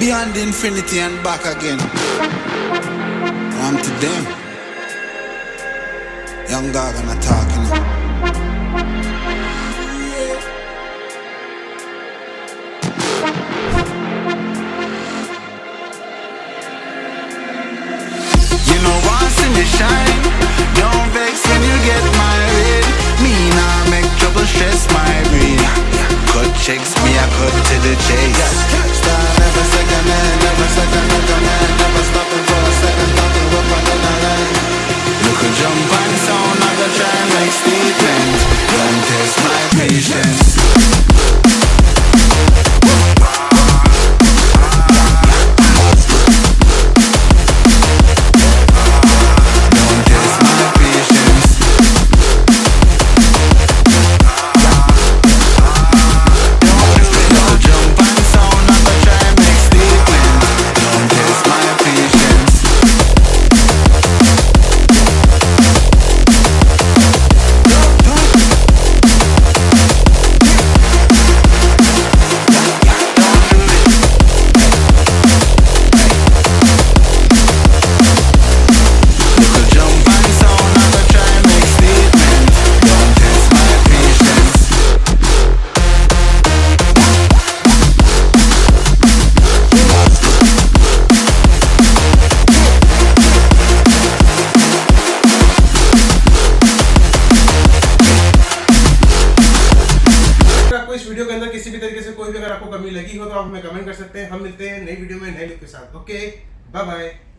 beyond infinity and back again. I'm to them. Young dog and a talking. You know once in the shine, don't vex when you get married. Me nah make trouble stress my brain. Cut checks, me I cut to the chase. Start never second hand, never second man. Never stopping for a second, talking up on the line. Look a jump and sound, I go try and make statement. Don't test my patience. इस video के अंदर किसी भी तरीके से कोई भी अगर आपको कमी लगी हो तो आप हमें कमेंट कर सकते हैं। हम मिलते हैं नई वीडियो में नए लुक के साथ। Okay, bye bye.